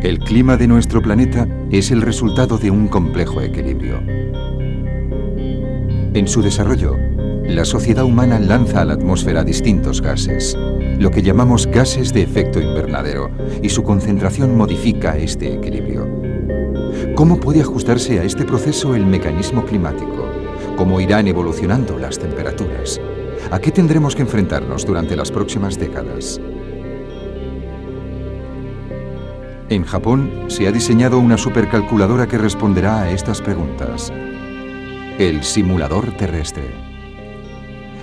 El clima de nuestro planeta es el resultado de un complejo equilibrio. En su desarrollo, la sociedad humana lanza a la atmósfera distintos gases, lo que llamamos gases de efecto invernadero, y su concentración modifica este equilibrio. ¿Cómo puede ajustarse a este proceso el mecanismo climático? ¿Cómo irán evolucionando las temperaturas? ¿A qué tendremos que enfrentarnos durante las próximas décadas? En Japón se ha diseñado una supercalculadora que responderá a estas preguntas. El simulador terrestre.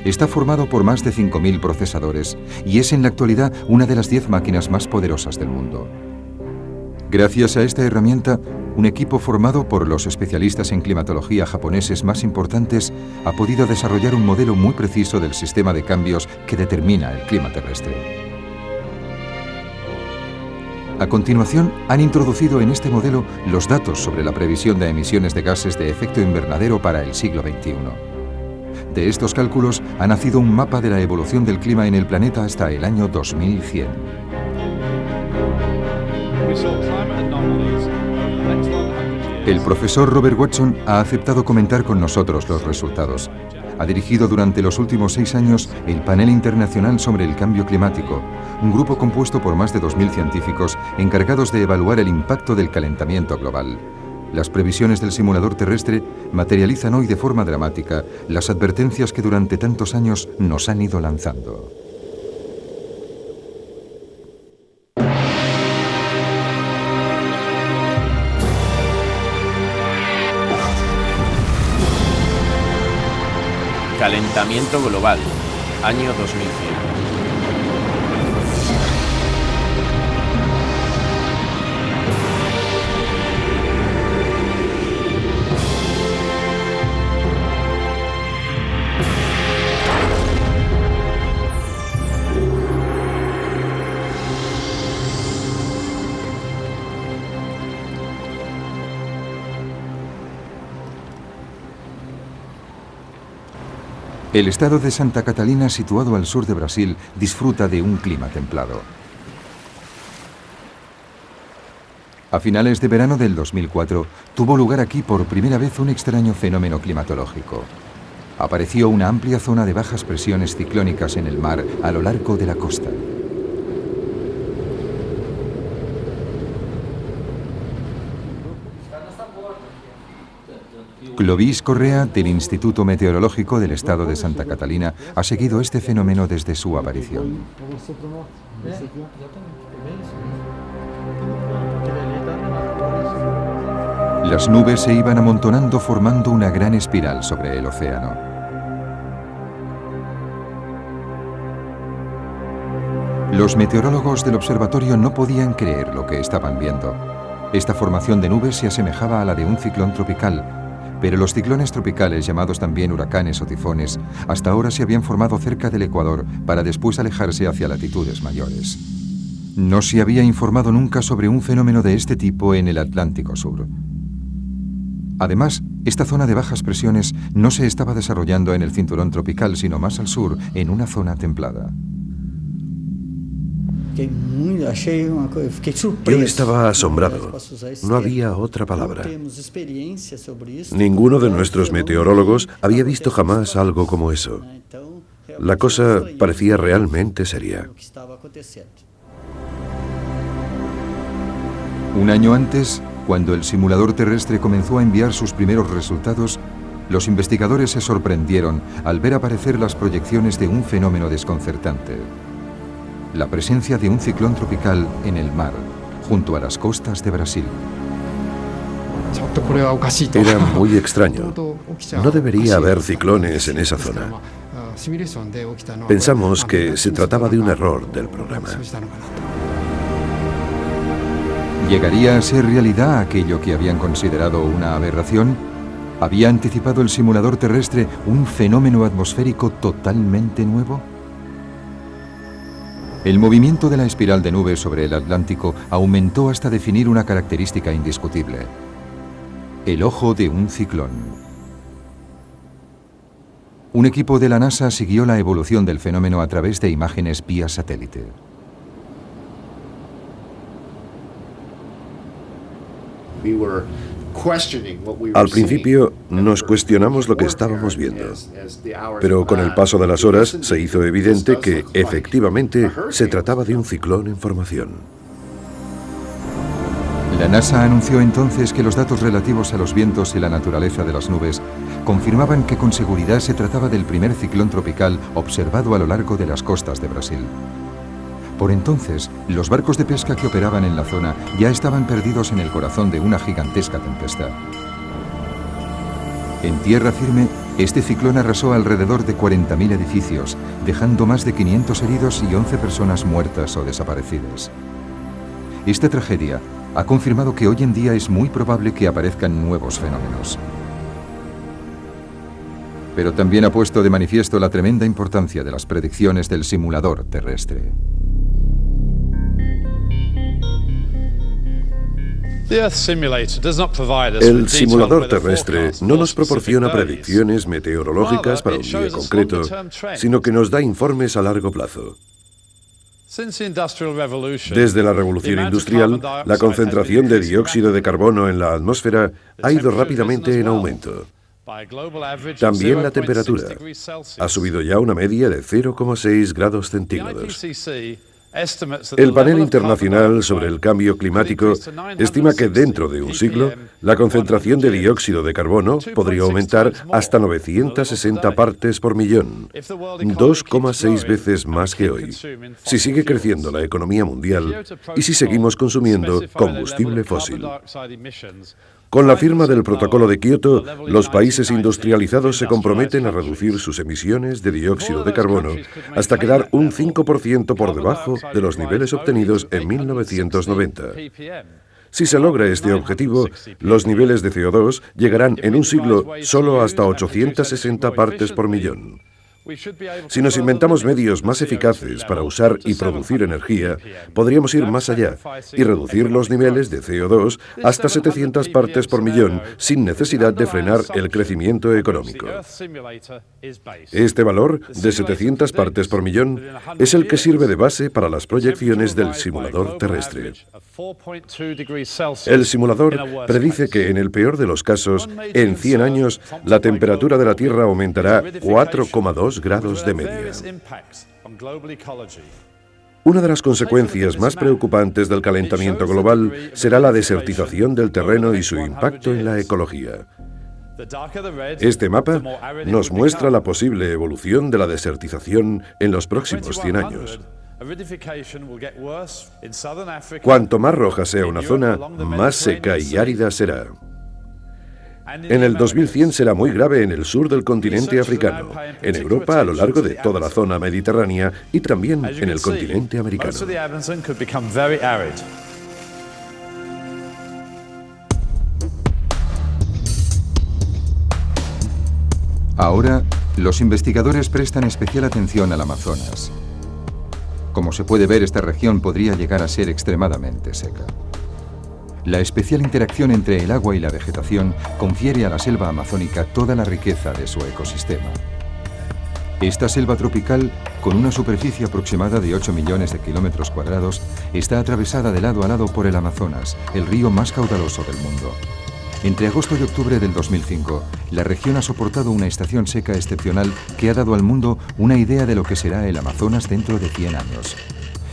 Está formado por más de 5.000 procesadores y es en la actualidad una de las 10 máquinas más poderosas del mundo. Gracias a esta herramienta, un equipo formado por los especialistas en climatología japoneses más importantes ha podido desarrollar un modelo muy preciso del sistema de cambios que determina el clima terrestre. A continuación, han introducido en este modelo los datos sobre la previsión de emisiones de gases de efecto invernadero para el siglo XXI. De estos cálculos ha nacido un mapa de la evolución del clima en el planeta hasta el año 2100. El profesor Robert Watson ha aceptado comentar con nosotros los resultados. Ha dirigido durante los últimos 6 años el Panel Internacional sobre el Cambio Climático, un grupo compuesto por más de 2.000 científicos encargados de evaluar el impacto del calentamiento global. Las previsiones del simulador terrestre materializan hoy de forma dramática las advertencias que durante tantos años nos han ido lanzando. Calentamiento global, año 2100. El estado de Santa Catalina, situado al sur de Brasil, disfruta de un clima templado. A finales de verano del 2004, tuvo lugar aquí por primera vez un extraño fenómeno climatológico. Apareció una amplia zona de bajas presiones ciclónicas en el mar a lo largo de la costa. Clovis Correa, del Instituto Meteorológico del Estado de Santa Catalina, ha seguido este fenómeno desde su aparición. Las nubes se iban amontonando formando una gran espiral sobre el océano. Los meteorólogos del observatorio no podían creer lo que estaban viendo. Esta formación de nubes se asemejaba a la de un ciclón tropical, pero los ciclones tropicales, llamados también huracanes o tifones, hasta ahora se habían formado cerca del Ecuador para después alejarse hacia latitudes mayores. No se había informado nunca sobre un fenómeno de este tipo en el Atlántico Sur. Además, esta zona de bajas presiones no se estaba desarrollando en el cinturón tropical, sino más al sur, en una zona templada. Yo estaba asombrado. No había otra palabra. Ninguno de nuestros meteorólogos había visto jamás algo como eso. La cosa parecía realmente seria. Un año antes, cuando el simulador terrestre comenzó a enviar sus primeros resultados, los investigadores se sorprendieron al ver aparecer las proyecciones de un fenómeno desconcertante: la presencia de un ciclón tropical en el mar, junto a las costas de Brasil. Era muy extraño. No debería haber ciclones en esa zona. Pensamos que se trataba de un error del programa. ¿Llegaría a ser realidad aquello que habían considerado una aberración? ¿Había anticipado el simulador terrestre un fenómeno atmosférico totalmente nuevo? El movimiento de la espiral de nubes sobre el Atlántico aumentó hasta definir una característica indiscutible: el ojo de un ciclón. Un equipo de la NASA siguió la evolución del fenómeno a través de imágenes vía satélite. Al principio nos cuestionamos lo que estábamos viendo, pero con el paso de las horas se hizo evidente que, efectivamente, se trataba de un ciclón en formación. La NASA anunció entonces que los datos relativos a los vientos y la naturaleza de las nubes confirmaban que con seguridad se trataba del primer ciclón tropical observado a lo largo de las costas de Brasil. Por entonces, los barcos de pesca que operaban en la zona ya estaban perdidos en el corazón de una gigantesca tempestad. En tierra firme, este ciclón arrasó alrededor de 40.000 edificios, dejando más de 500 heridos y 11 personas muertas o desaparecidas. Esta tragedia ha confirmado que hoy en día es muy probable que aparezcan nuevos fenómenos. Pero también ha puesto de manifiesto la tremenda importancia de las predicciones del simulador terrestre. El simulador terrestre no nos proporciona predicciones meteorológicas para un día concreto, sino que nos da informes a largo plazo. Desde la revolución industrial, la concentración de dióxido de carbono en la atmósfera ha ido rápidamente en aumento. También la temperatura ha subido ya una media de 0,6 grados centígrados. El Panel Internacional sobre el Cambio Climático estima que dentro de un siglo la concentración de dióxido de carbono podría aumentar hasta 960 partes por millón, 2,6 veces más que hoy, si sigue creciendo la economía mundial y si seguimos consumiendo combustible fósil. Con la firma del Protocolo de Kioto, los países industrializados se comprometen a reducir sus emisiones de dióxido de carbono hasta quedar un 5% por debajo de los niveles obtenidos en 1990. Si se logra este objetivo, los niveles de CO2 llegarán en un siglo solo hasta 860 partes por millón. Si nos inventamos medios más eficaces para usar y producir energía, podríamos ir más allá y reducir los niveles de CO2 hasta 700 partes por millón sin necesidad de frenar el crecimiento económico. Este valor de 700 partes por millón es el que sirve de base para las proyecciones del simulador terrestre. El simulador predice que, en el peor de los casos, en 100 años, la temperatura de la Tierra aumentará 4,2 grados de media. Una de las consecuencias más preocupantes del calentamiento global será la desertización del terreno y su impacto en la ecología. Este mapa nos muestra la posible evolución de la desertización en los próximos 100 años. Cuanto más roja sea una zona, más seca y árida será. En el 2100 será muy grave en el sur del continente africano, en Europa a lo largo de toda la zona mediterránea y también en el continente americano. Ahora, los investigadores prestan especial atención al Amazonas. Como se puede ver, esta región podría llegar a ser extremadamente seca. La especial interacción entre el agua y la vegetación confiere a la selva amazónica toda la riqueza de su ecosistema. Esta selva tropical, con una superficie aproximada de 8 millones de kilómetros cuadrados, está atravesada de lado a lado por el Amazonas, el río más caudaloso del mundo. Entre agosto y octubre del 2005, la región ha soportado una estación seca excepcional que ha dado al mundo una idea de lo que será el Amazonas dentro de 100 años.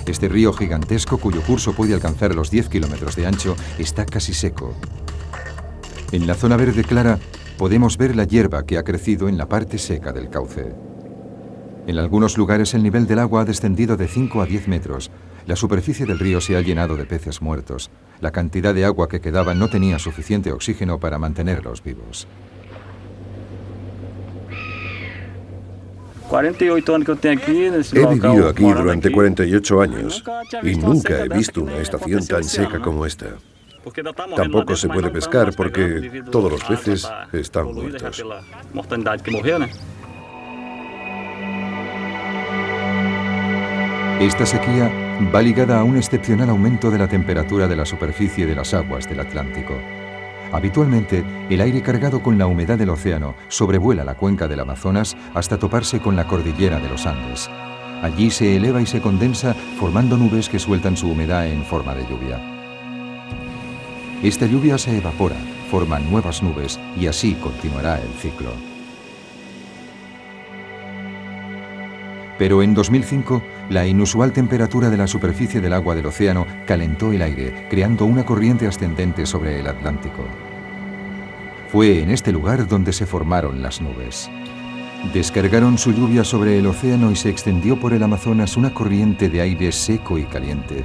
Este río gigantesco, cuyo curso puede alcanzar los 10 kilómetros de ancho, está casi seco. En la zona verde clara podemos ver la hierba que ha crecido en la parte seca del cauce. En algunos lugares el nivel del agua ha descendido de 5 a 10 metros. La superficie del río se ha llenado de peces muertos. La cantidad de agua que quedaba no tenía suficiente oxígeno para mantenerlos vivos. 48 años que tengo aquí. He vivido aquí durante 48 años y nunca he visto una estación tan seca como esta. Tampoco se puede pescar porque todos los peces están muertos. Esta sequía va ligada a un excepcional aumento de la temperatura de la superficie de las aguas del Atlántico. Habitualmente, el aire cargado con la humedad del océano sobrevuela la cuenca del Amazonas hasta toparse con la cordillera de los Andes. Allí se eleva y se condensa, formando nubes que sueltan su humedad en forma de lluvia. Esta lluvia se evapora, forma nuevas nubes y así continuará el ciclo. Pero en 2005, la inusual temperatura de la superficie del agua del océano calentó el aire, creando una corriente ascendente sobre el Atlántico. Fue en este lugar donde se formaron las nubes. Descargaron su lluvia sobre el océano y se extendió por el Amazonas una corriente de aire seco y caliente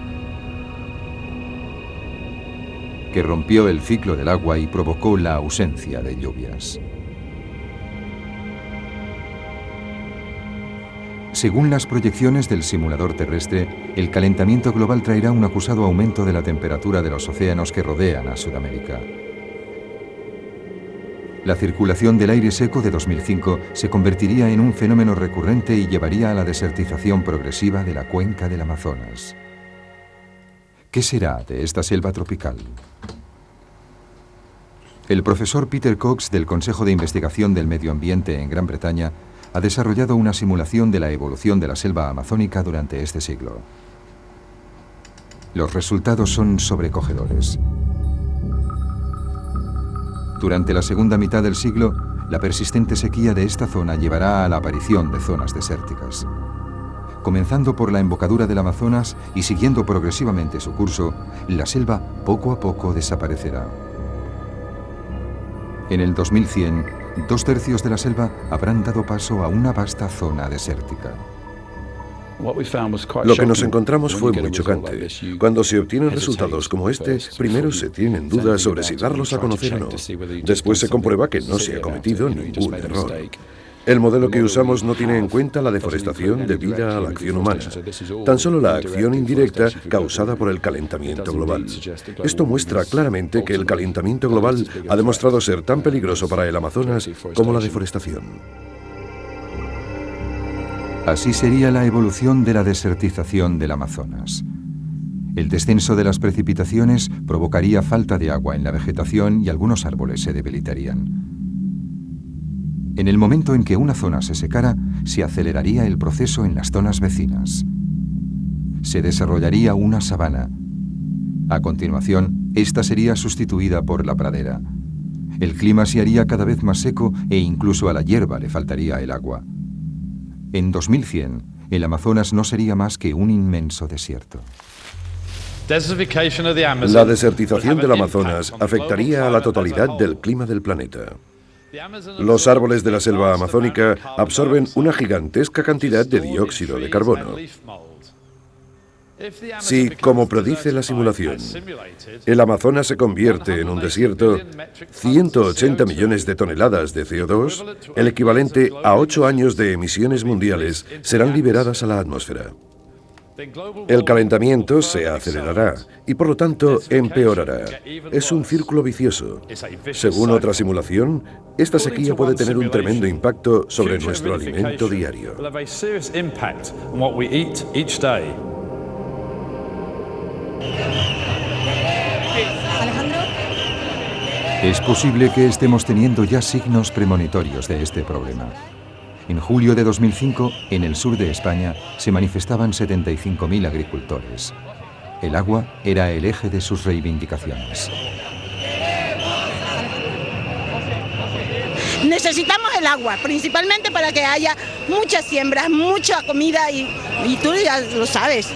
que rompió el ciclo del agua y provocó la ausencia de lluvias. Según las proyecciones del simulador terrestre, el calentamiento global traerá un acusado aumento de la temperatura de los océanos que rodean a Sudamérica. La circulación del aire seco de 2005 se convertiría en un fenómeno recurrente y llevaría a la desertización progresiva de la cuenca del Amazonas. ¿Qué será de esta selva tropical? El profesor Peter Cox del Consejo de Investigación del Medio Ambiente en Gran Bretaña ha desarrollado una simulación de la evolución de la selva amazónica durante este siglo. Los resultados son sobrecogedores. Durante la segunda mitad del siglo, la persistente sequía de esta zona llevará a la aparición de zonas desérticas. Comenzando por la embocadura del Amazonas y siguiendo progresivamente su curso, la selva poco a poco desaparecerá. En el 2100, 2/3 de la selva habrán dado paso a una vasta zona desértica. Lo que nos encontramos fue muy chocante. Cuando se obtienen resultados como este, primero se tienen dudas sobre si darlos a conocer o no. Después se comprueba que no se ha cometido ningún error. El modelo que usamos no tiene en cuenta la deforestación debida a la acción humana, tan solo la acción indirecta causada por el calentamiento global. Esto muestra claramente que el calentamiento global ha demostrado ser tan peligroso para el Amazonas como la deforestación. Así sería la evolución de la desertización del Amazonas. El descenso de las precipitaciones provocaría falta de agua en la vegetación y algunos árboles se debilitarían. En el momento en que una zona se secara, se aceleraría el proceso en las zonas vecinas. Se desarrollaría una sabana. A continuación, esta sería sustituida por la pradera. El clima se haría cada vez más seco e incluso a la hierba le faltaría el agua. En 2100, el Amazonas no sería más que un inmenso desierto. La desertización del Amazonas afectaría a la totalidad del clima del planeta. Los árboles de la selva amazónica absorben una gigantesca cantidad de dióxido de carbono. Si, como predice la simulación, el Amazonas se convierte en un desierto, 180 millones de toneladas de CO2, el equivalente a 8 años de emisiones mundiales, serán liberadas a la atmósfera. El calentamiento se acelerará y por lo tanto empeorará. Es un círculo vicioso. Según otra simulación, esta sequía puede tener un tremendo impacto sobre nuestro alimento diario. Es posible que estemos teniendo ya signos premonitorios de este problema. En julio de 2005, en el sur de España, se manifestaban 75.000 agricultores. El agua era el eje de sus reivindicaciones. Necesitamos el agua, principalmente para que haya muchas siembras, mucha comida y tú ya lo sabes.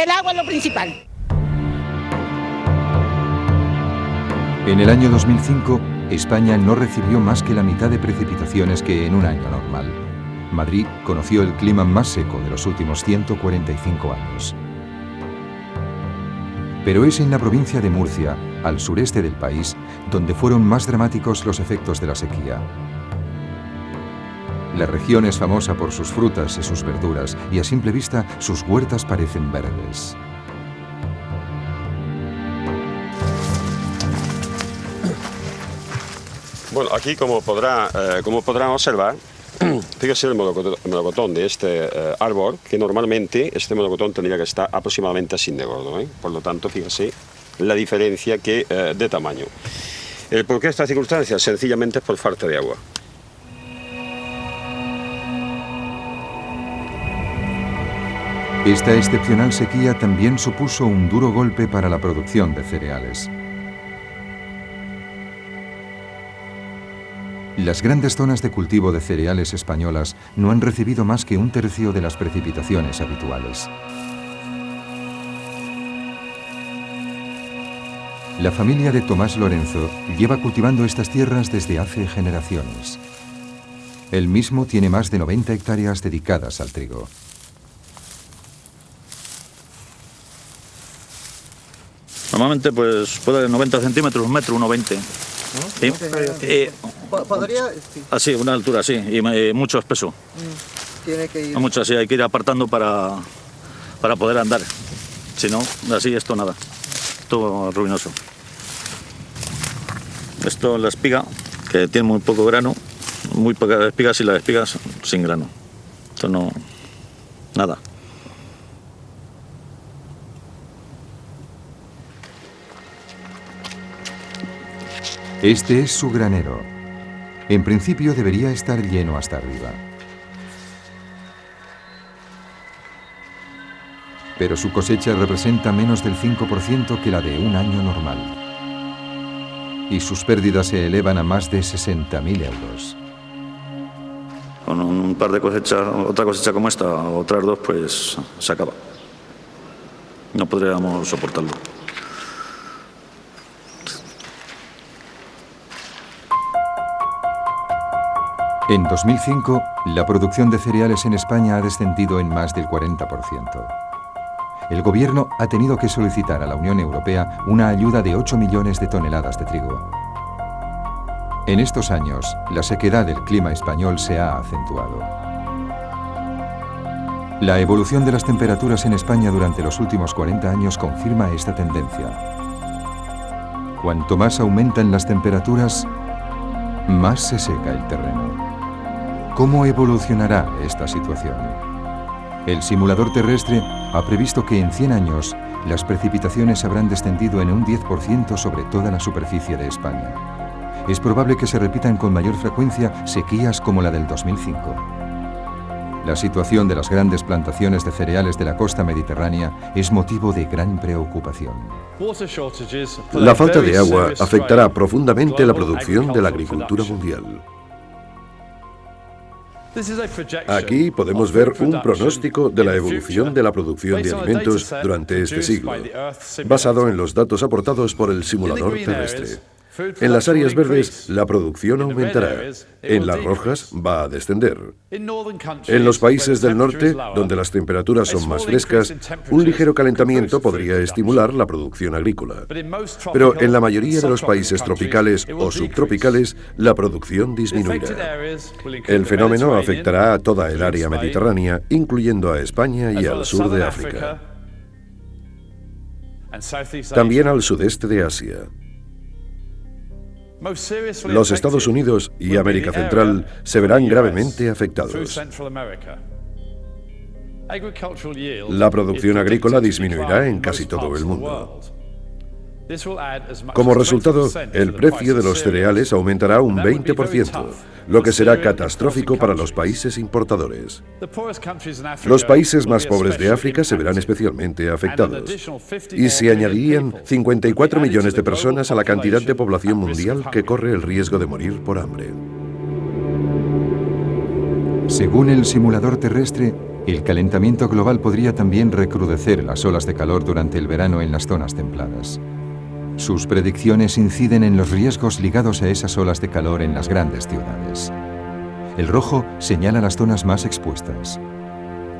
El agua es lo principal. En el año 2005, España no recibió más que la mitad de precipitaciones que en un año normal. Madrid conoció el clima más seco de los últimos 145 años. Pero es en la provincia de Murcia, al sureste del país, donde fueron más dramáticos los efectos de la sequía. La región es famosa por sus frutas y sus verduras, y a simple vista sus huertas parecen verdes. Bueno, aquí como podrán observar, fíjese el melocotón de este árbol, que normalmente este melocotón tendría que estar aproximadamente así de gordo, ¿eh? Por lo tanto, fíjese la diferencia de tamaño. ¿Por qué esta circunstancia? Sencillamente es por falta de agua. Esta excepcional sequía también supuso un duro golpe para la producción de cereales. Las grandes zonas de cultivo de cereales españolas no han recibido más que 1/3 de las precipitaciones habituales. La familia de Tomás Lorenzo lleva cultivando estas tierras desde hace generaciones. Él mismo tiene más de 90 hectáreas dedicadas al trigo. Normalmente pues puede de 90 centímetros, 1,20 m. ¿Sí? ¿Podría? Sí. Así, una altura así, y mucho espeso. Tiene que ir... Mucho así, hay que ir apartando para poder andar. Si no, así esto nada. Todo ruinoso. Esto es la espiga, que tiene muy poco grano, muy pocas espigas, y las espigas sin grano. Esto no... nada. Este es su granero. En principio debería estar lleno hasta arriba. Pero su cosecha representa menos del 5% que la de un año normal. Y sus pérdidas se elevan a más de 60.000 euros. Con un par de cosechas, otra cosecha como esta, o otras dos, pues se acaba. No podríamos soportarlo. En 2005, la producción de cereales en España ha descendido en más del 40%. El gobierno ha tenido que solicitar a la Unión Europea una ayuda de 8 millones de toneladas de trigo. En estos años, la sequedad del clima español se ha acentuado. La evolución de las temperaturas en España durante los últimos 40 años confirma esta tendencia. Cuanto más aumentan las temperaturas, más se seca el terreno. ¿Cómo evolucionará esta situación? El simulador terrestre ha previsto que en 100 años las precipitaciones habrán descendido en un 10% sobre toda la superficie de España. Es probable que se repitan con mayor frecuencia sequías como la del 2005. La situación de las grandes plantaciones de cereales de la costa mediterránea es motivo de gran preocupación. La falta de agua afectará profundamente la producción de la agricultura mundial. Aquí podemos ver un pronóstico de la evolución de la producción de alimentos durante este siglo, basado en los datos aportados por el simulador terrestre. En las áreas verdes, la producción aumentará. En las rojas, va a descender. En los países del norte, donde las temperaturas son más frescas, un ligero calentamiento podría estimular la producción agrícola. Pero en la mayoría de los países tropicales o subtropicales, la producción disminuirá. El fenómeno afectará a toda el área mediterránea, incluyendo a España y al sur de África. También al sudeste de Asia. Los Estados Unidos y América Central se verán gravemente afectados. La producción agrícola disminuirá en casi todo el mundo. Como resultado, el precio de los cereales aumentará un 20%, lo que será catastrófico para los países importadores. Los países más pobres de África se verán especialmente afectados, y se añadirían 54 millones de personas a la cantidad de población mundial que corre el riesgo de morir por hambre. Según el simulador terrestre, el calentamiento global podría también recrudecer las olas de calor durante el verano en las zonas templadas. Sus predicciones inciden en los riesgos ligados a esas olas de calor en las grandes ciudades. El rojo señala las zonas más expuestas.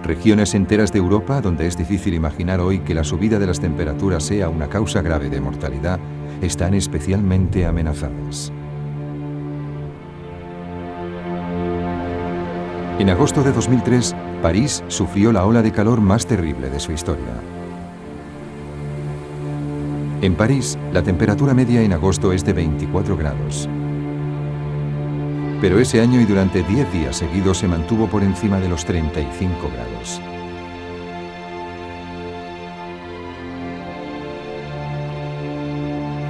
Regiones enteras de Europa, donde es difícil imaginar hoy que la subida de las temperaturas sea una causa grave de mortalidad, están especialmente amenazadas. En agosto de 2003, París sufrió la ola de calor más terrible de su historia. En París, la temperatura media en agosto es de 24 grados. Pero ese año y durante 10 días seguidos se mantuvo por encima de los 35 grados.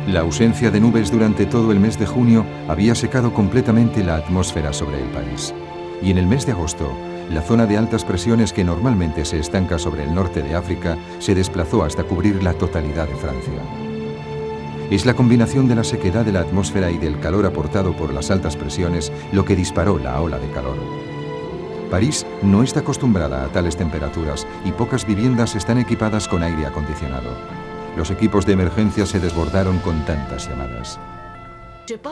La ausencia de nubes durante todo el mes de junio había secado completamente la atmósfera sobre el país. Y en el mes de agosto, la zona de altas presiones que normalmente se estanca sobre el norte de África se desplazó hasta cubrir la totalidad de Francia. Es la combinación de la sequedad de la atmósfera y del calor aportado por las altas presiones lo que disparó la ola de calor. París no está acostumbrada a tales temperaturas y pocas viviendas están equipadas con aire acondicionado. Los equipos de emergencia se desbordaron con tantas llamadas.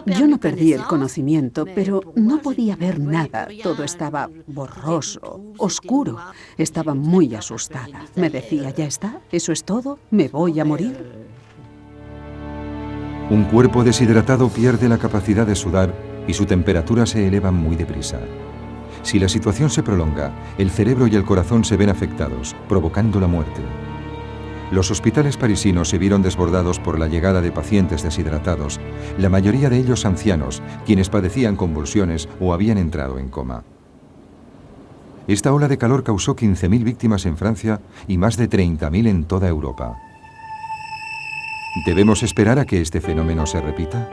Yo no perdí el conocimiento, pero no podía ver nada. Todo estaba borroso, oscuro. Estaba muy asustada. Me decía, ¿ya está? ¿Eso es todo? ¿Me voy a morir? Un cuerpo deshidratado pierde la capacidad de sudar y su temperatura se eleva muy deprisa. Si la situación se prolonga, el cerebro y el corazón se ven afectados, provocando la muerte. Los hospitales parisinos se vieron desbordados por la llegada de pacientes deshidratados, la mayoría de ellos ancianos, quienes padecían convulsiones o habían entrado en coma. Esta ola de calor causó 15.000 víctimas en Francia y más de 30.000 en toda Europa. ¿Debemos esperar a que este fenómeno se repita?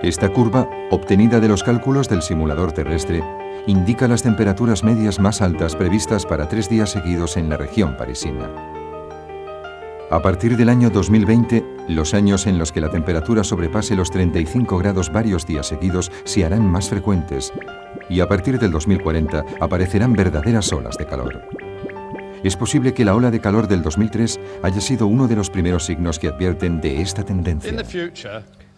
Esta curva, obtenida de los cálculos del simulador terrestre, indica las temperaturas medias más altas previstas para 3 días seguidos en la región parisina. A partir del año 2020, los años en los que la temperatura sobrepase los 35 grados varios días seguidos se harán más frecuentes, y a partir del 2040 aparecerán verdaderas olas de calor. Es posible que la ola de calor del 2003 haya sido uno de los primeros signos que advierten de esta tendencia.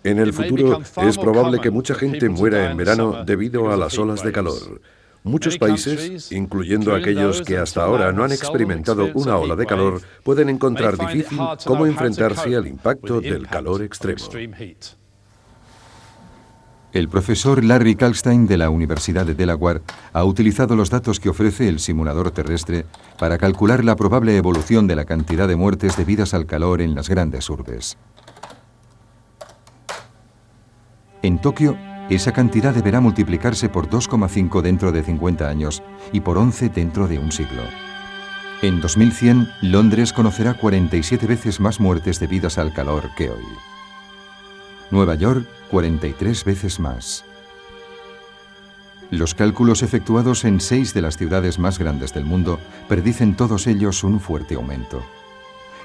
En el futuro, es probable que mucha gente muera en verano debido a las olas de calor. Muchos países, incluyendo aquellos que hasta ahora no han experimentado una ola de calor, pueden encontrar difícil cómo enfrentarse al impacto del calor extremo. El profesor Larry Kalkstein de la Universidad de Delaware ha utilizado los datos que ofrece el simulador terrestre para calcular la probable evolución de la cantidad de muertes debidas al calor en las grandes urbes. En Tokio, esa cantidad deberá multiplicarse por 2,5 dentro de 50 años y por 11 dentro de un siglo. En 2100, Londres conocerá 47 veces más muertes debidas al calor que hoy. Nueva York, 43 veces más. Los cálculos efectuados en 6 de las ciudades más grandes del mundo predicen todos ellos un fuerte aumento.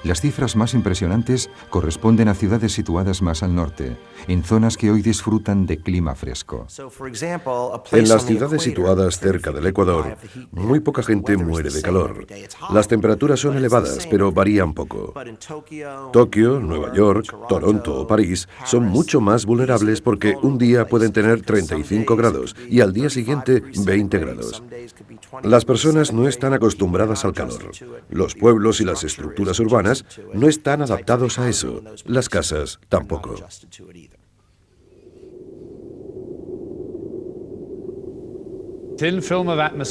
Las cifras más impresionantes corresponden a ciudades situadas más al norte, en zonas que hoy disfrutan de clima fresco. En las ciudades situadas cerca del Ecuador, muy poca gente muere de calor. Las temperaturas son elevadas, pero varían poco. Tokio, Nueva York, Toronto o París son mucho más vulnerables porque un día pueden tener 35 grados y al día siguiente 20 grados. Las personas no están acostumbradas al calor. Los pueblos y las estructuras urbanas no están adaptados a eso. Las casas tampoco.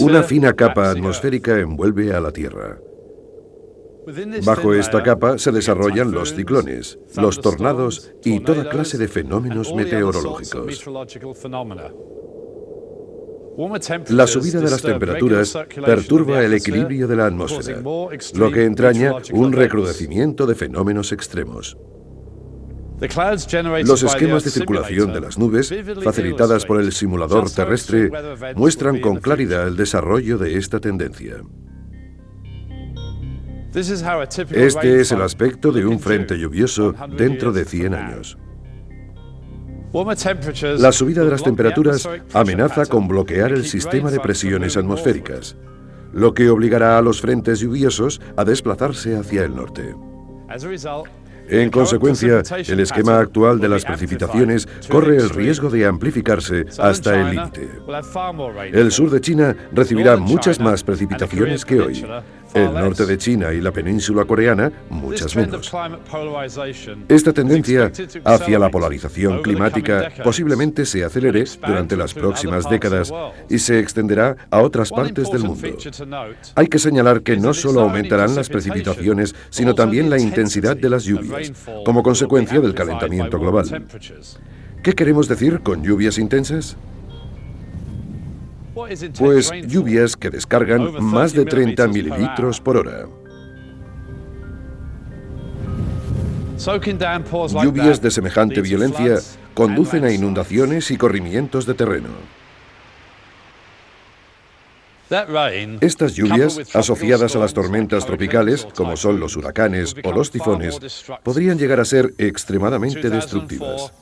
Una fina capa atmosférica envuelve a la Tierra. Bajo esta capa se desarrollan los ciclones, los tornados y toda clase de fenómenos meteorológicos. La subida de las temperaturas perturba el equilibrio de la atmósfera, lo que entraña un recrudecimiento de fenómenos extremos. Los esquemas de circulación de las nubes, facilitadas por el simulador terrestre, muestran con claridad el desarrollo de esta tendencia. Este es el aspecto de un frente lluvioso dentro de 100 años. La subida de las temperaturas amenaza con bloquear el sistema de presiones atmosféricas, lo que obligará a los frentes lluviosos a desplazarse hacia el norte. En consecuencia, el esquema actual de las precipitaciones corre el riesgo de amplificarse hasta el límite. El sur de China recibirá muchas más precipitaciones que hoy. El norte de China y la península coreana, muchas menos. Esta tendencia hacia la polarización climática posiblemente se acelere durante las próximas décadas y se extenderá a otras partes del mundo. Hay que señalar que no solo aumentarán las precipitaciones, sino también la intensidad de las lluvias, como consecuencia del calentamiento global. ¿Qué queremos decir con lluvias intensas? Pues lluvias que descargan más de 30 mililitros por hora. Lluvias de semejante violencia conducen a inundaciones y corrimientos de terreno. Estas lluvias, asociadas a las tormentas tropicales, como son los huracanes o los tifones, podrían llegar a ser extremadamente destructivas.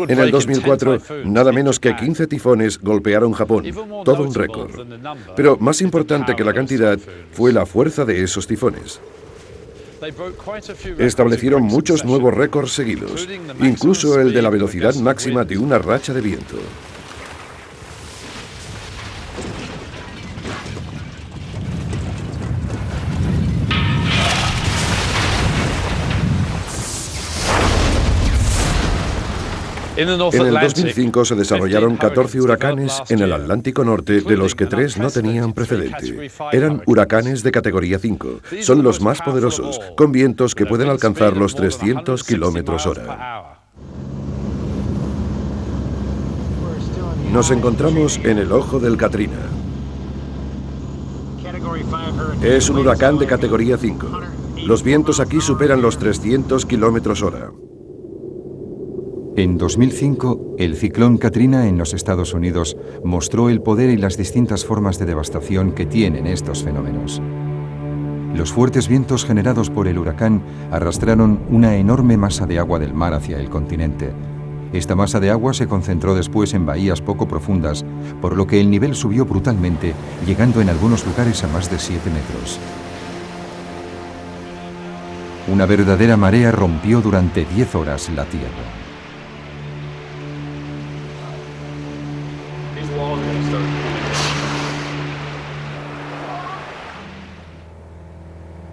En el 2004, nada menos que 15 tifones golpearon Japón, todo un récord. Pero más importante que la cantidad fue la fuerza de esos tifones. Establecieron muchos nuevos récords seguidos, incluso el de la velocidad máxima de una racha de viento. En el 2005 se desarrollaron 14 huracanes en el Atlántico Norte, de los que 3 no tenían precedente. Eran huracanes de categoría 5. Son los más poderosos, con vientos que pueden alcanzar los 300 km/h. Nos encontramos en el ojo del Katrina. Es un huracán de categoría 5. Los vientos aquí superan los 300 km/h. En 2005, el ciclón Katrina en los Estados Unidos mostró el poder y las distintas formas de devastación que tienen estos fenómenos. Los fuertes vientos generados por el huracán arrastraron una enorme masa de agua del mar hacia el continente. Esta masa de agua se concentró después en bahías poco profundas, por lo que el nivel subió brutalmente, llegando en algunos lugares a más de 7 metros. Una verdadera marea rompió durante 10 horas la tierra.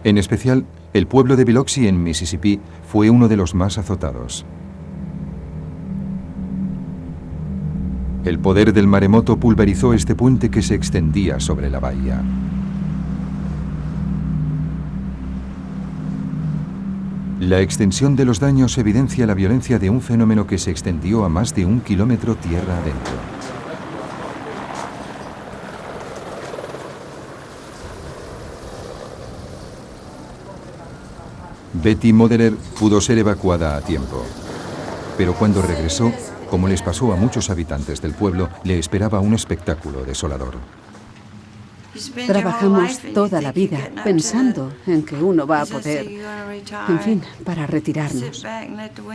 En especial, el pueblo de Biloxi, en Mississippi, fue uno de los más azotados. El poder del maremoto pulverizó este puente que se extendía sobre la bahía. La extensión de los daños evidencia la violencia de un fenómeno que se extendió a más de 1 kilómetro tierra adentro. Betty Moderer pudo ser evacuada a tiempo, pero cuando regresó, como les pasó a muchos habitantes del pueblo, le esperaba un espectáculo desolador. Trabajamos toda la vida pensando en que uno va a poder, en fin, para retirarnos.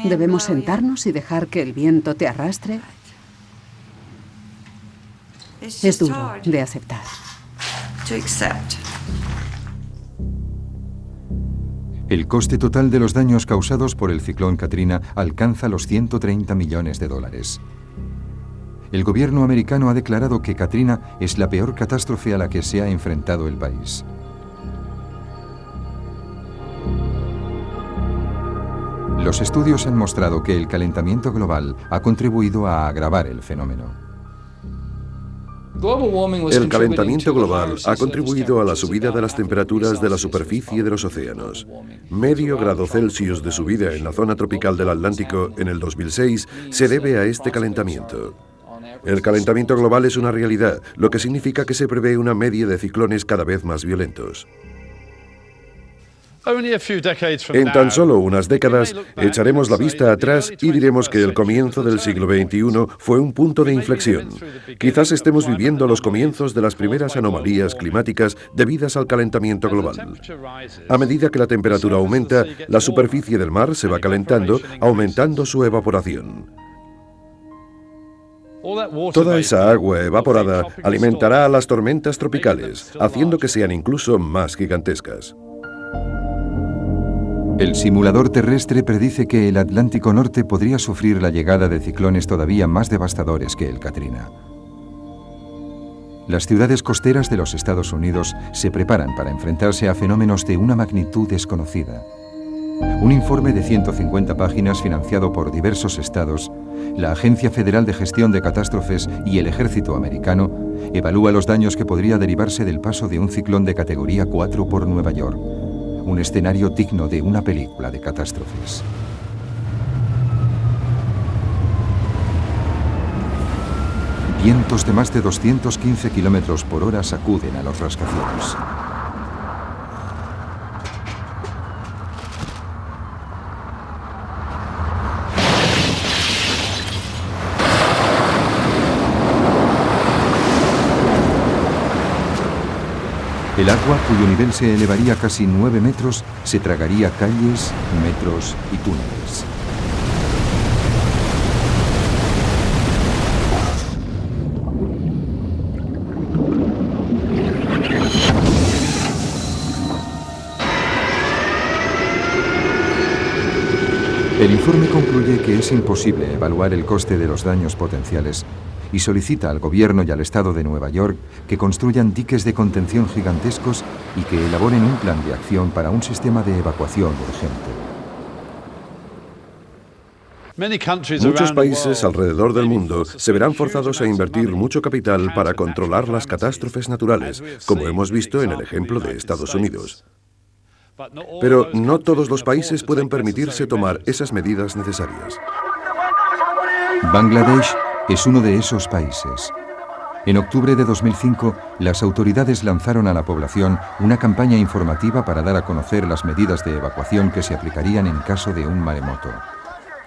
¿Debemos sentarnos y dejar que el viento te arrastre? Es duro de aceptar. El coste total de los daños causados por el ciclón Katrina alcanza los 130 millones de dólares. El gobierno americano ha declarado que Katrina es la peor catástrofe a la que se ha enfrentado el país. Los estudios han mostrado que el calentamiento global ha contribuido a agravar el fenómeno. El calentamiento global ha contribuido a la subida de las temperaturas de la superficie de los océanos. Medio grado Celsius de subida en la zona tropical del Atlántico en el 2006 se debe a este calentamiento. El calentamiento global es una realidad, lo que significa que se prevé una media de ciclones cada vez más violentos. En tan solo unas décadas, echaremos la vista atrás y diremos que el comienzo del siglo XXI fue un punto de inflexión. Quizás estemos viviendo los comienzos de las primeras anomalías climáticas debidas al calentamiento global. A medida que la temperatura aumenta, la superficie del mar se va calentando, aumentando su evaporación. Toda esa agua evaporada alimentará a las tormentas tropicales, haciendo que sean incluso más gigantescas. El simulador terrestre predice que el Atlántico Norte podría sufrir la llegada de ciclones todavía más devastadores que el Katrina. Las ciudades costeras de los Estados Unidos se preparan para enfrentarse a fenómenos de una magnitud desconocida. Un informe de 150 páginas financiado por diversos estados, la Agencia Federal de Gestión de Catástrofes y el Ejército Americano evalúa los daños que podría derivarse del paso de un ciclón de categoría 4 por Nueva York. Un escenario digno de una película de catástrofes. Vientos de más de 215 kilómetros por hora sacuden a los rascacielos. El agua, cuyo nivel se elevaría casi 9 metros, se tragaría calles, metros y túneles. El informe concluye que es imposible evaluar el coste de los daños potenciales y solicita al gobierno y al Estado de Nueva York que construyan diques de contención gigantescos y que elaboren un plan de acción para un sistema de evacuación urgente. Muchos países alrededor del mundo se verán forzados a invertir mucho capital para controlar las catástrofes naturales, como hemos visto en el ejemplo de Estados Unidos. Pero no todos los países pueden permitirse tomar esas medidas necesarias. Bangladesh es uno de esos países. En octubre de 2005, las autoridades lanzaron a la población una campaña informativa para dar a conocer las medidas de evacuación que se aplicarían en caso de un maremoto.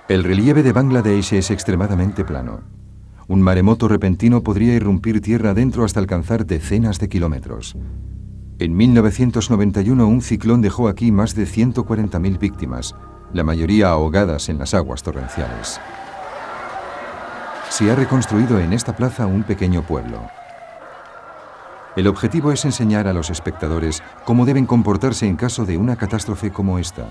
El relieve de Bangladesh es extremadamente plano. Un maremoto repentino podría irrumpir tierra adentro hasta alcanzar decenas de kilómetros. En 1991, un ciclón dejó aquí más de 140.000 víctimas, la mayoría ahogadas en las aguas torrenciales. Se ha reconstruido en esta plaza un pequeño pueblo. El objetivo es enseñar a los espectadores cómo deben comportarse en caso de una catástrofe como esta.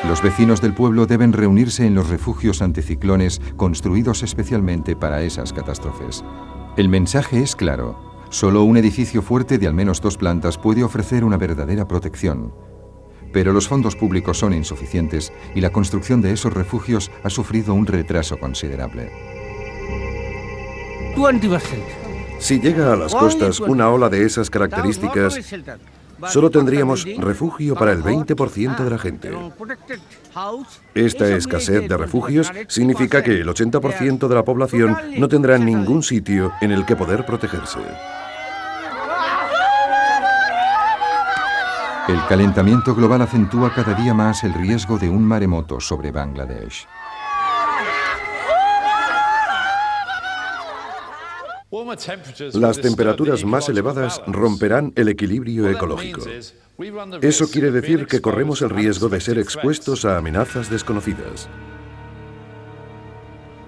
Los vecinos del pueblo deben reunirse en los refugios anticiclones construidos especialmente para esas catástrofes. El mensaje es claro. Solo un edificio fuerte de al menos 2 plantas puede ofrecer una verdadera protección. Pero los fondos públicos son insuficientes y la construcción de esos refugios ha sufrido un retraso considerable. 20%. Si llega a las costas una ola de esas características, solo tendríamos refugio para el 20% de la gente. Esta escasez de refugios significa que el 80% de la población no tendrá ningún sitio en el que poder protegerse. El calentamiento global acentúa cada día más el riesgo de un maremoto sobre Bangladesh. Las temperaturas más elevadas romperán el equilibrio ecológico. Eso quiere decir que corremos el riesgo de ser expuestos a amenazas desconocidas.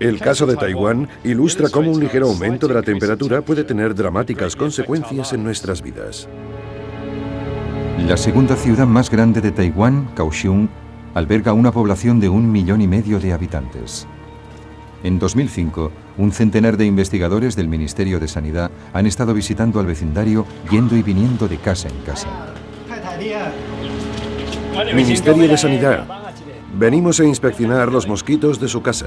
El caso de Taiwán ilustra cómo un ligero aumento de la temperatura puede tener dramáticas consecuencias en nuestras vidas. La segunda ciudad más grande de Taiwán, Kaohsiung, alberga una población de 1,5 millones de habitantes. En 2005, un centenar de investigadores del Ministerio de Sanidad han estado visitando al vecindario, yendo y viniendo de casa en casa. Ministerio de Sanidad, venimos a inspeccionar los mosquitos de su casa.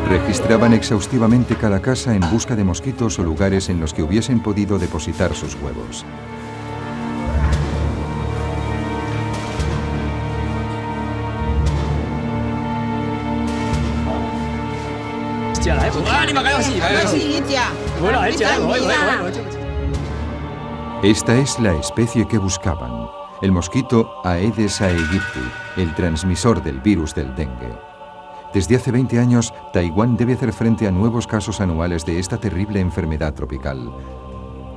Registraban exhaustivamente cada casa en busca de mosquitos o lugares en los que hubiesen podido depositar sus huevos. Esta es la especie que buscaban, el mosquito Aedes aegypti, el transmisor del virus del dengue. Desde hace 20 años, Taiwán debe hacer frente a nuevos casos anuales de esta terrible enfermedad tropical.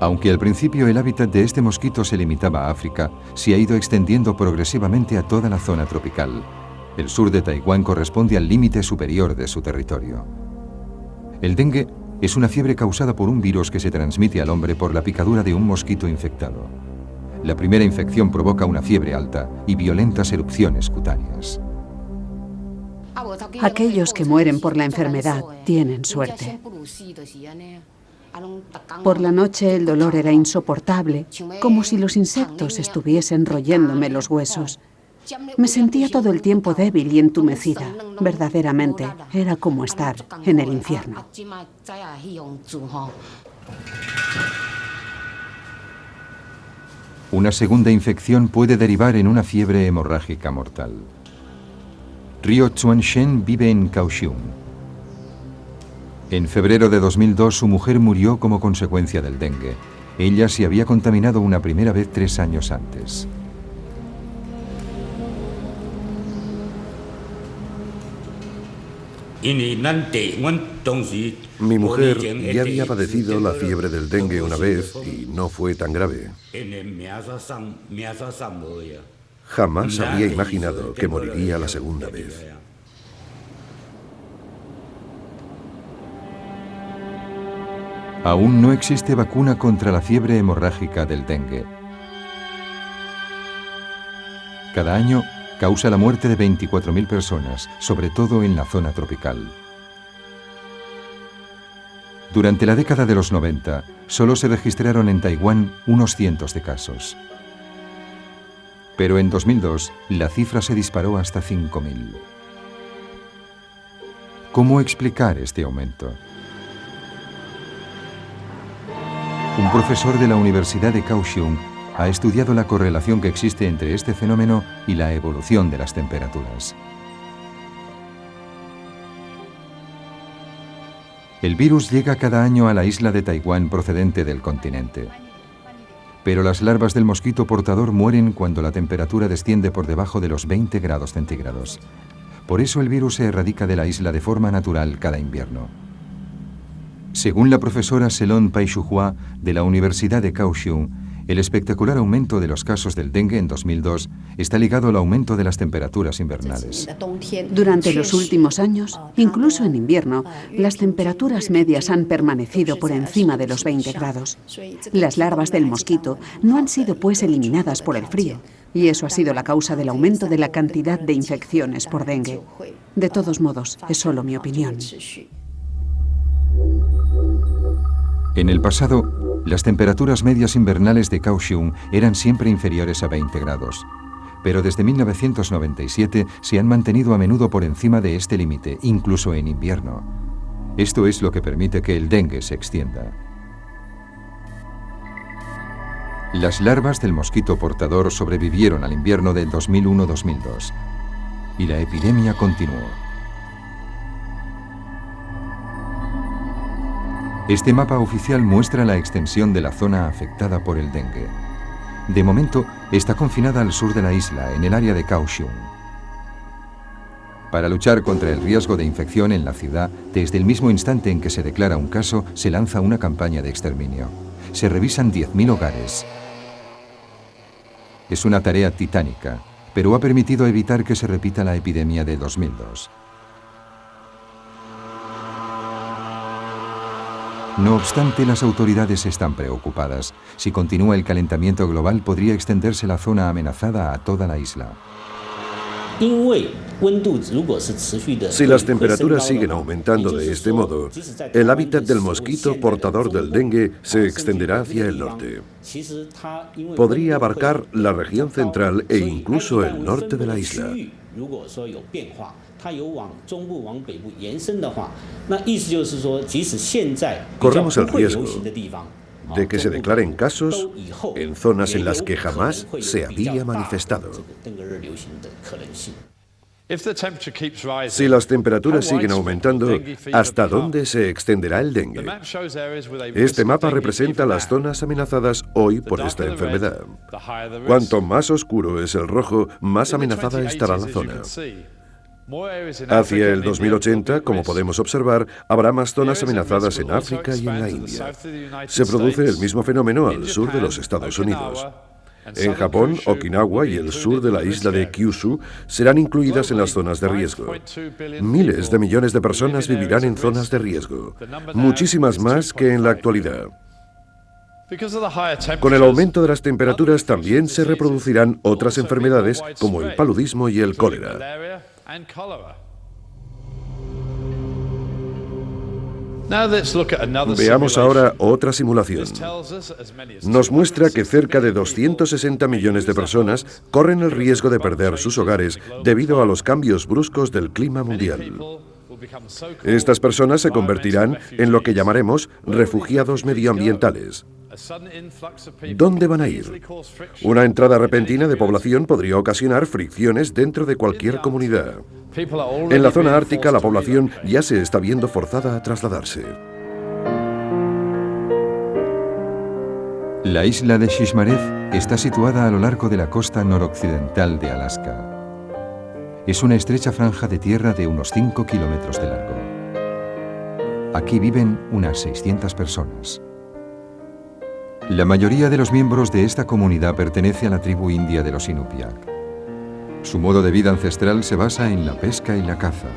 Aunque al principio el hábitat de este mosquito se limitaba a África, se ha ido extendiendo progresivamente a toda la zona tropical. El sur de Taiwán corresponde al límite superior de su territorio. El dengue es una fiebre causada por un virus que se transmite al hombre por la picadura de un mosquito infectado. La primera infección provoca una fiebre alta y violentas erupciones cutáneas. Aquellos que mueren por la enfermedad tienen suerte. Por la noche el dolor era insoportable, como si los insectos estuviesen royéndome los huesos. Me sentía todo el tiempo débil y entumecida. Verdaderamente, era como estar en el infierno. Una segunda infección puede derivar en una fiebre hemorrágica mortal. Ryo Chuan-shen vive en Kaohsiung. En febrero de 2002 su mujer murió como consecuencia del dengue. Ella se había contaminado una primera vez 3 años antes. Mi mujer ya había padecido la fiebre del dengue una vez y no fue tan grave. Jamás había imaginado que moriría la segunda vez. Aún no existe vacuna contra la fiebre hemorrágica del dengue. Cada año causa la muerte de 24.000 personas, sobre todo en la zona tropical. Durante la década de los 90, solo se registraron en Taiwán unos cientos de casos. Pero en 2002, la cifra se disparó hasta 5.000. ¿Cómo explicar este aumento? Un profesor de la Universidad de Kaohsiung ha estudiado la correlación que existe entre este fenómeno y la evolución de las temperaturas. El virus llega cada año a la isla de Taiwán procedente del continente. Pero las larvas del mosquito portador mueren cuando la temperatura desciende por debajo de los 20 grados centígrados. Por eso el virus se erradica de la isla de forma natural cada invierno. Según la profesora Selon Paixuhua de la Universidad de Kaohsiung, el espectacular aumento de los casos del dengue en 2002 está ligado al aumento de las temperaturas invernales. Durante los últimos años, incluso en invierno, las temperaturas medias han permanecido por encima de los 20 grados. Las larvas del mosquito no han sido pues eliminadas por el frío, y eso ha sido la causa del aumento de la cantidad de infecciones por dengue. De todos modos, es solo mi opinión. En el pasado, las temperaturas medias invernales de Kaohsiung eran siempre inferiores a 20 grados. Pero desde 1997 se han mantenido a menudo por encima de este límite, incluso en invierno. Esto es lo que permite que el dengue se extienda. Las larvas del mosquito portador sobrevivieron al invierno del 2001-2002 y la epidemia continuó. Este mapa oficial muestra la extensión de la zona afectada por el dengue. De momento, está confinada al sur de la isla, en el área de Kaohsiung. Para luchar contra el riesgo de infección en la ciudad, desde el mismo instante en que se declara un caso, se lanza una campaña de exterminio. Se revisan 10.000 hogares. Es una tarea titánica, pero ha permitido evitar que se repita la epidemia de 2002. No obstante, las autoridades están preocupadas. Si continúa el calentamiento global, podría extenderse la zona amenazada a toda la isla. Si las temperaturas siguen aumentando de este modo, el hábitat del mosquito portador del dengue se extenderá hacia el norte. Podría abarcar la región central e incluso el norte de la isla. Corremos el riesgo de que se declaren casos en zonas en las que jamás se había manifestado. Si las temperaturas siguen aumentando, ¿hasta dónde se extenderá el dengue? Este mapa representa las zonas amenazadas hoy por esta enfermedad. Cuanto más oscuro es el rojo, más amenazada estará la zona. Hacia el 2080, como podemos observar, habrá más zonas amenazadas en África y en la India. Se produce el mismo fenómeno al sur de los Estados Unidos. En Japón, Okinawa y el sur de la isla de Kyushu serán incluidas en las zonas de riesgo. Miles de millones de personas vivirán en zonas de riesgo, muchísimas más que en la actualidad. Con el aumento de las temperaturas también se reproducirán otras enfermedades como el paludismo y el cólera. Veamos ahora otra simulación. Nos muestra que cerca de 260 millones de personas corren el riesgo de perder sus hogares debido a los cambios bruscos del clima mundial. Estas personas se convertirán en lo que llamaremos refugiados medioambientales. ¿Dónde van a ir? Una entrada repentina de población podría ocasionar fricciones dentro de cualquier comunidad. En la zona ártica, la población ya se está viendo forzada a trasladarse. La isla de Shishmaref está situada a lo largo de la costa noroccidental de Alaska. Es una estrecha franja de tierra de unos 5 kilómetros de largo. Aquí viven unas 600 personas. La mayoría de los miembros de esta comunidad pertenece a la tribu india de los Inupiaq. Su modo de vida ancestral se basa en la pesca y la caza.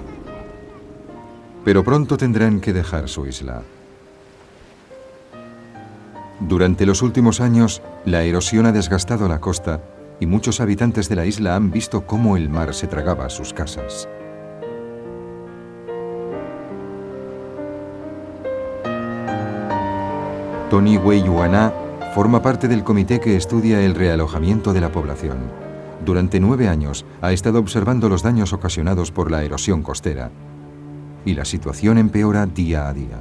Pero pronto tendrán que dejar su isla. Durante los últimos años, la erosión ha desgastado la costa y muchos habitantes de la isla han visto cómo el mar se tragaba sus casas. Tony Weyuana forma parte del comité que estudia el realojamiento de la población. Durante 9 años ha estado observando los daños ocasionados por la erosión costera. Y la situación empeora día a día.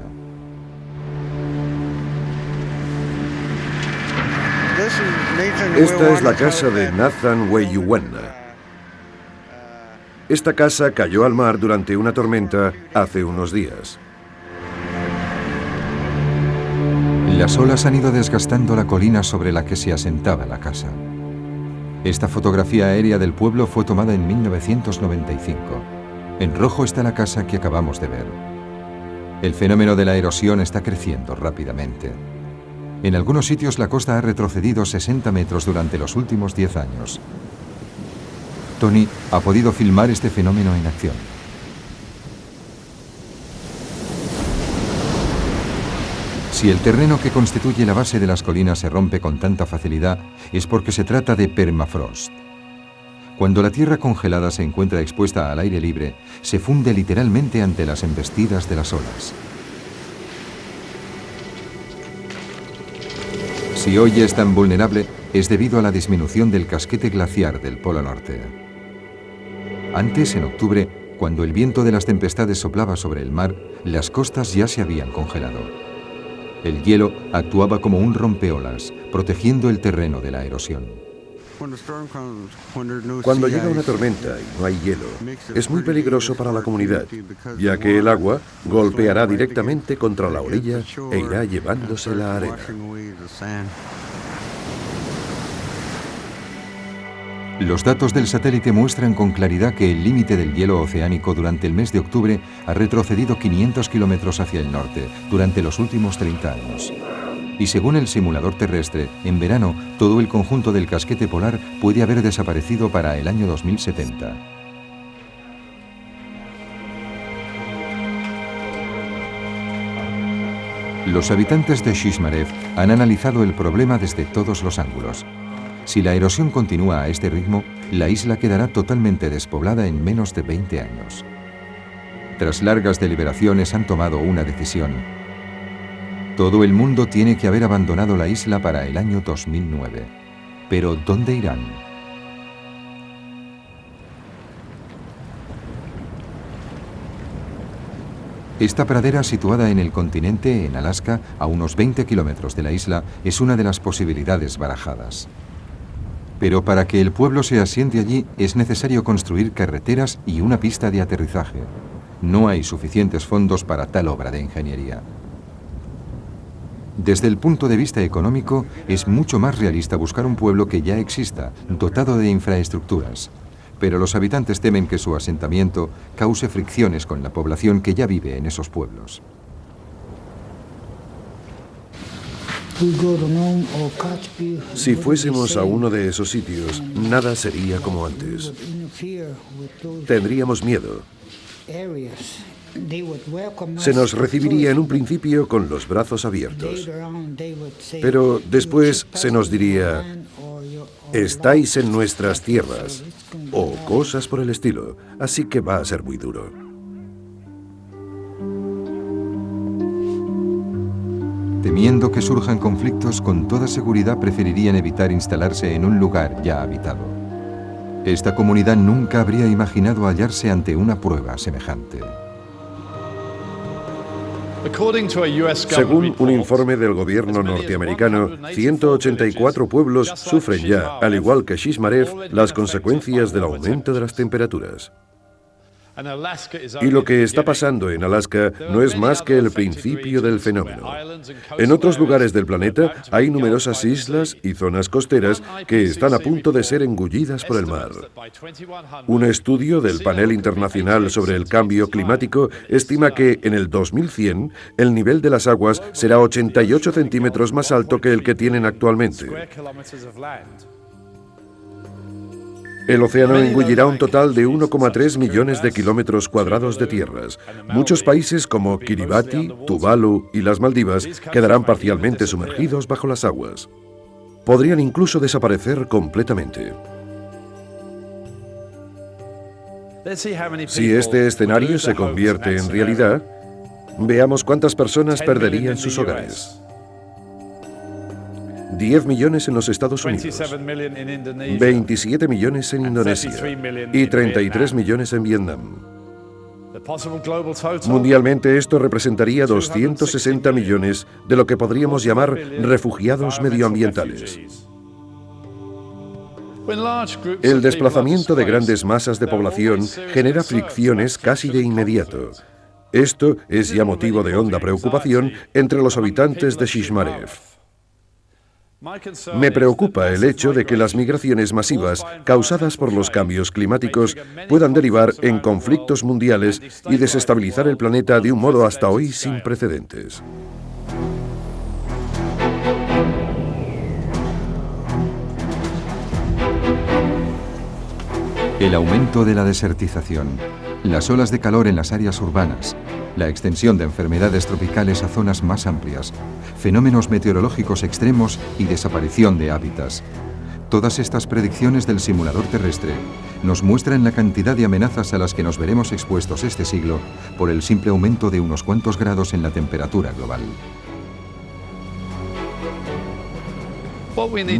Esta es la casa de Nathan Weyuwana. Esta casa cayó al mar durante una tormenta hace unos días. Las olas han ido desgastando la colina sobre la que se asentaba la casa. Esta fotografía aérea del pueblo fue tomada en 1995. En rojo está la casa que acabamos de ver. El fenómeno de la erosión está creciendo rápidamente. En algunos sitios la costa ha retrocedido 60 metros durante los últimos 10 años. Tony ha podido filmar este fenómeno en acción. Si el terreno que constituye la base de las colinas se rompe con tanta facilidad, es porque se trata de permafrost. Cuando la tierra congelada se encuentra expuesta al aire libre, se funde literalmente ante las embestidas de las olas. Si hoy es tan vulnerable, es debido a la disminución del casquete glaciar del Polo Norte. Antes, en octubre, cuando el viento de las tempestades soplaba sobre el mar, las costas ya se habían congelado. El hielo actuaba como un rompeolas, protegiendo el terreno de la erosión. Cuando llega una tormenta y no hay hielo, es muy peligroso para la comunidad, ya que el agua golpeará directamente contra la orilla e irá llevándose la arena. Los datos del satélite muestran con claridad que el límite del hielo oceánico durante el mes de octubre ha retrocedido 500 kilómetros hacia el norte durante los últimos 30 años. Y según el simulador terrestre, en verano todo el conjunto del casquete polar puede haber desaparecido para el año 2070. Los habitantes de Shishmaref han analizado el problema desde todos los ángulos. Si la erosión continúa a este ritmo, la isla quedará totalmente despoblada en menos de 20 años. Tras largas deliberaciones han tomado una decisión. Todo el mundo tiene que haber abandonado la isla para el año 2009. Pero ¿dónde irán? Esta pradera situada en el continente, en Alaska, a unos 20 kilómetros de la isla, es una de las posibilidades barajadas. Pero para que el pueblo se asiente allí es necesario construir carreteras y una pista de aterrizaje. No hay suficientes fondos para tal obra de ingeniería. Desde el punto de vista económico, es mucho más realista buscar un pueblo que ya exista, dotado de infraestructuras. Pero los habitantes temen que su asentamiento cause fricciones con la población que ya vive en esos pueblos. Si fuésemos a uno de esos sitios, nada sería como antes. Tendríamos miedo. Se nos recibiría en un principio con los brazos abiertos. Pero después se nos diría, estáis en nuestras tierras, o cosas por el estilo, así que va a ser muy duro. Temiendo que surjan conflictos, con toda seguridad preferirían evitar instalarse en un lugar ya habitado. Esta comunidad nunca habría imaginado hallarse ante una prueba semejante. Según un informe del gobierno norteamericano, 184 pueblos sufren ya, al igual que Shishmaref, las consecuencias del aumento de las temperaturas. Y lo que está pasando en Alaska no es más que el principio del fenómeno. En otros lugares del planeta hay numerosas islas y zonas costeras que están a punto de ser engullidas por el mar. Un estudio del Panel Internacional sobre el Cambio Climático estima que en el 2100 el nivel de las aguas será 88 centímetros más alto que el que tienen actualmente. El océano engullirá un total de 1,3 millones de kilómetros cuadrados de tierras. Muchos países como Kiribati, Tuvalu y las Maldivas quedarán parcialmente sumergidos bajo las aguas. Podrían incluso desaparecer completamente. Si este escenario se convierte en realidad, veamos cuántas personas perderían sus hogares. 10 millones en los Estados Unidos, 27 millones en Indonesia y 33 millones en Vietnam. Mundialmente esto representaría 260 millones de lo que podríamos llamar refugiados medioambientales. El desplazamiento de grandes masas de población genera fricciones casi de inmediato. Esto es ya motivo de honda preocupación entre los habitantes de Shishmaref. Me preocupa el hecho de que las migraciones masivas causadas por los cambios climáticos puedan derivar en conflictos mundiales y desestabilizar el planeta de un modo hasta hoy sin precedentes. El aumento de la desertización, las olas de calor en las áreas urbanas, la extensión de enfermedades tropicales a zonas más amplias, fenómenos meteorológicos extremos y desaparición de hábitats. Todas estas predicciones del simulador terrestre nos muestran la cantidad de amenazas a las que nos veremos expuestos este siglo por el simple aumento de unos cuantos grados en la temperatura global.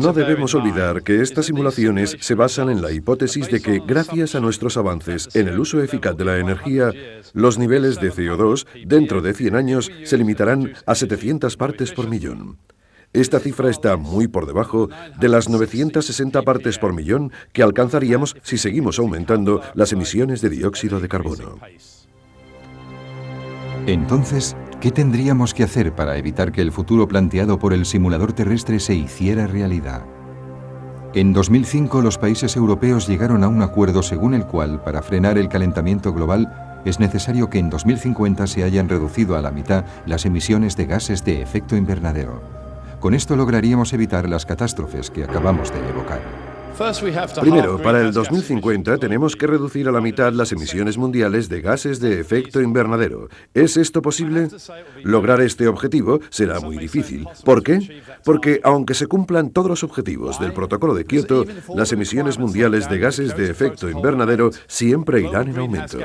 No debemos olvidar que estas simulaciones se basan en la hipótesis de que, gracias a nuestros avances en el uso eficaz de la energía, los niveles de CO2 dentro de 100 años se limitarán a 700 partes por millón. Esta cifra está muy por debajo de las 960 partes por millón que alcanzaríamos si seguimos aumentando las emisiones de dióxido de carbono. Entonces, ¿qué tendríamos que hacer para evitar que el futuro planteado por el simulador terrestre se hiciera realidad? En 2005 los países europeos llegaron a un acuerdo según el cual, para frenar el calentamiento global, es necesario que en 2050 se hayan reducido a la mitad las emisiones de gases de efecto invernadero. Con esto lograríamos evitar las catástrofes que acabamos de evocar. Primero, para el 2050 tenemos que reducir a la mitad las emisiones mundiales de gases de efecto invernadero. ¿Es esto posible? Lograr este objetivo será muy difícil. ¿Por qué? Porque aunque se cumplan todos los objetivos del Protocolo de Kioto, las emisiones mundiales de gases de efecto invernadero siempre irán en aumento.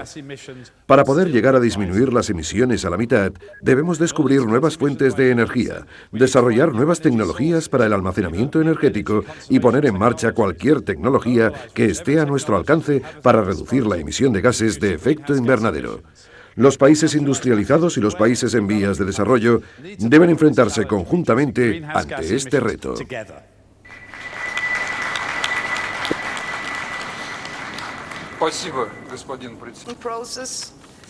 Para poder llegar a disminuir las emisiones a la mitad, debemos descubrir nuevas fuentes de energía, desarrollar nuevas tecnologías para el almacenamiento energético y poner en marcha cualquier tecnología que esté a nuestro alcance para reducir la emisión de gases de efecto invernadero. Los países industrializados y los países en vías de desarrollo deben enfrentarse conjuntamente ante este reto.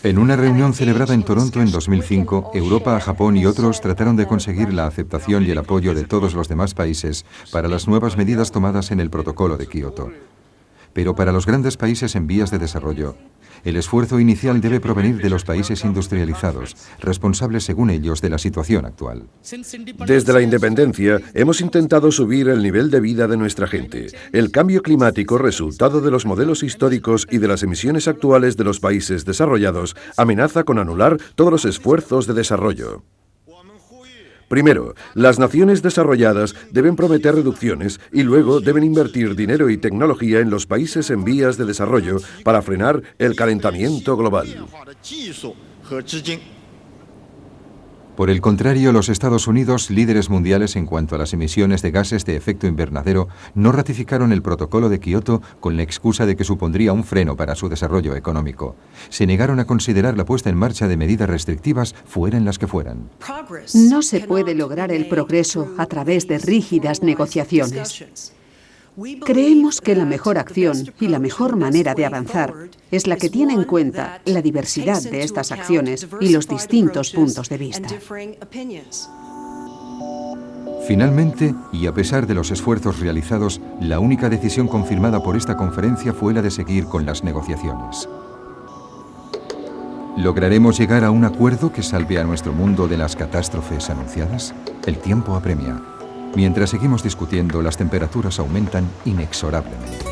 En una reunión celebrada en Toronto en 2005, Europa, Japón y otros trataron de conseguir la aceptación y el apoyo de todos los demás países para las nuevas medidas tomadas en el Protocolo de Kioto. Pero para los grandes países en vías de desarrollo, el esfuerzo inicial debe provenir de los países industrializados, responsables según ellos de la situación actual. Desde la independencia hemos intentado subir el nivel de vida de nuestra gente. El cambio climático, resultado de los modelos históricos y de las emisiones actuales de los países desarrollados, amenaza con anular todos los esfuerzos de desarrollo. Primero, las naciones desarrolladas deben prometer reducciones y luego deben invertir dinero y tecnología en los países en vías de desarrollo para frenar el calentamiento global. Por el contrario, los Estados Unidos, líderes mundiales en cuanto a las emisiones de gases de efecto invernadero, no ratificaron el Protocolo de Kioto con la excusa de que supondría un freno para su desarrollo económico. Se negaron a considerar la puesta en marcha de medidas restrictivas, fueran las que fueran. No se puede lograr el progreso a través de rígidas negociaciones. Creemos que la mejor acción y la mejor manera de avanzar es la que tiene en cuenta la diversidad de estas acciones y los distintos puntos de vista. Finalmente, y a pesar de los esfuerzos realizados, la única decisión confirmada por esta conferencia fue la de seguir con las negociaciones. ¿Lograremos llegar a un acuerdo que salve a nuestro mundo de las catástrofes anunciadas? El tiempo apremia. Mientras seguimos discutiendo, las temperaturas aumentan inexorablemente.